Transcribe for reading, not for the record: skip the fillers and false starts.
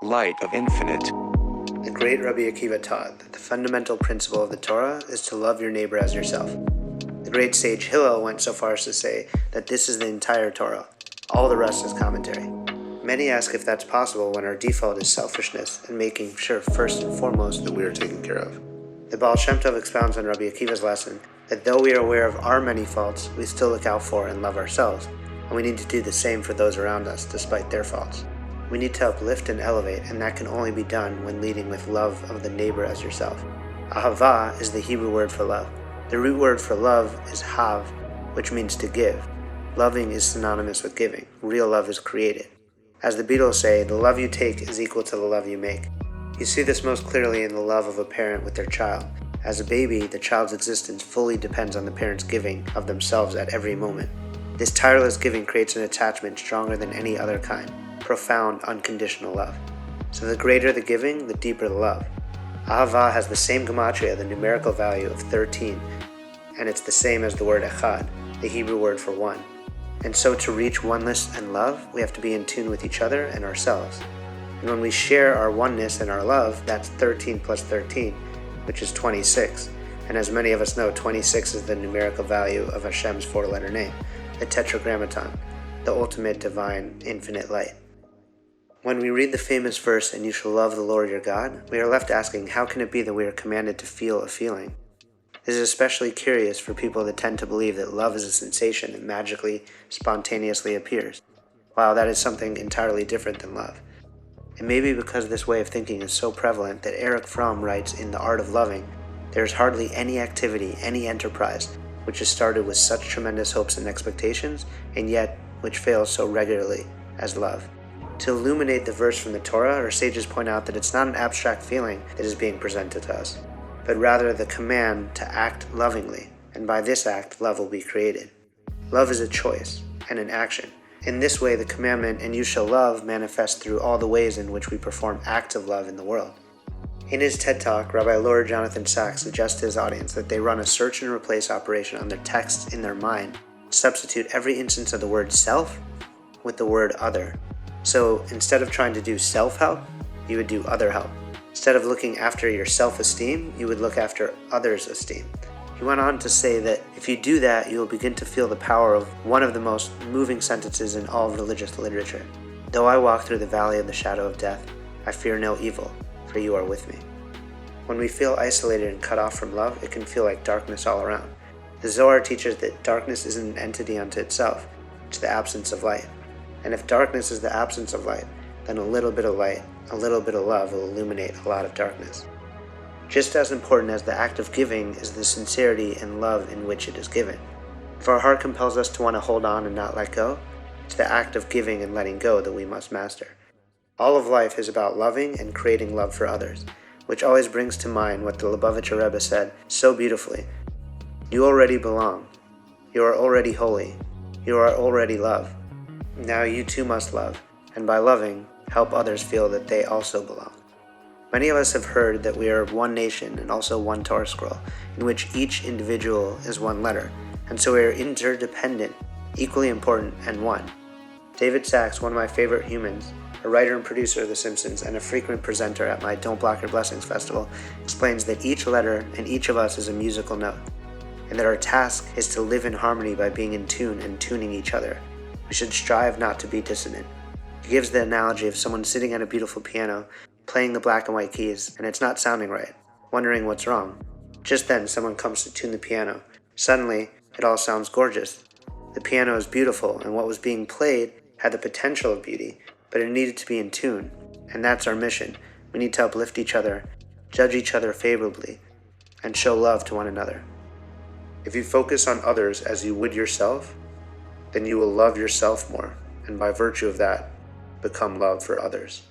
light of infinite. The great Rabbi Akiva taught that the fundamental principle of the Torah is to love your neighbor as yourself. The great sage Hillel went so far as to say that this is the entire Torah. All the rest is commentary. Many ask if that's possible when our default is selfishness and making sure first and foremost that we are taken care of. The Baal Shem Tov expounds on Rabbi Akiva's lesson that though we are aware of our many faults, we still look out for and love ourselves, and we need to do the same for those around us despite their faults. We need to uplift and elevate, and that can only be done when leading with love of the neighbor as yourself. Ahava is the Hebrew word for love. The root word for love is hav, which means to give. Loving is synonymous with giving. Real love is created. As the Beatles say, the love you take is equal to the love you make. You see this most clearly in the love of a parent with their child. As a baby, the child's existence fully depends on the parent's giving of themselves at every moment. This tireless giving creates an attachment stronger than any other kind. Profound, unconditional love. So the greater the giving, the deeper the love. Ahava has the same gematria, the numerical value of 13, and it's the same as the word echad, the Hebrew word for one. And so to reach oneness and love, we have to be in tune with each other and ourselves. And when we share our oneness and our love, that's 13 plus 13, which is 26. And as many of us know, 26 is the numerical value of Hashem's four-letter name, the Tetragrammaton, the ultimate divine infinite light. When we read the famous verse, "And you shall love the Lord your God," we are left asking, how can it be that we are commanded to feel a feeling? This is especially curious for people that tend to believe that love is a sensation that magically, spontaneously appears. Wow, that is something entirely different than love. It may be because this way of thinking is so prevalent that Erich Fromm writes in The Art of Loving, "There is hardly any activity, any enterprise, which is started with such tremendous hopes and expectations, and yet which fails so regularly as love." To illuminate the verse from the Torah, our sages point out that it's not an abstract feeling that is being presented to us, but rather the command to act lovingly, and by this act, love will be created. Love is a choice and an action. In this way, the commandment, "And you shall love," manifests through all the ways in which we perform acts of love in the world. In his TED Talk, Rabbi Lord Jonathan Sacks suggests to his audience that they run a search and replace operation on their texts in their mind, substitute every instance of the word self with the word other. So instead of trying to do self-help, you would do other help. Instead of looking after your self-esteem, you would look after others' esteem. He went on to say that if you do that, you will begin to feel the power of one of the most moving sentences in all of religious literature. "Though I walk through the valley of the shadow of death, I fear no evil, for you are with me." When we feel isolated and cut off from love, it can feel like darkness all around. The Zohar teaches that darkness isn't an entity unto itself, it's the absence of light. And if darkness is the absence of light, then a little bit of light, a little bit of love will illuminate a lot of darkness. Just as important as the act of giving is the sincerity and love in which it is given. If our heart compels us to want to hold on and not let go, it's the act of giving and letting go that we must master. All of life is about loving and creating love for others, which always brings to mind what the Lubavitcher Rebbe said so beautifully. You already belong. You are already holy. You are already love. Now you too must love, and by loving, help others feel that they also belong. Many of us have heard that we are one nation and also one Torah scroll, in which each individual is one letter, and so we are interdependent, equally important, and one. David Sachs, one of my favorite humans, a writer and producer of The Simpsons and a frequent presenter at my Don't Block Your Blessings festival, explains that each letter and each of us is a musical note, and that our task is to live in harmony by being in tune and tuning each other. We should strive not to be dissonant. He gives the analogy of someone sitting at a beautiful piano, playing the black and white keys, and it's not sounding right, wondering what's wrong. Just then, someone comes to tune the piano. Suddenly, it all sounds gorgeous. The piano is beautiful, and what was being played had the potential of beauty, but it needed to be in tune. And that's our mission. We need to uplift each other, judge each other favorably, and show love to one another. If you focus on others as you would yourself, then you will love yourself more, and by virtue of that, become love for others.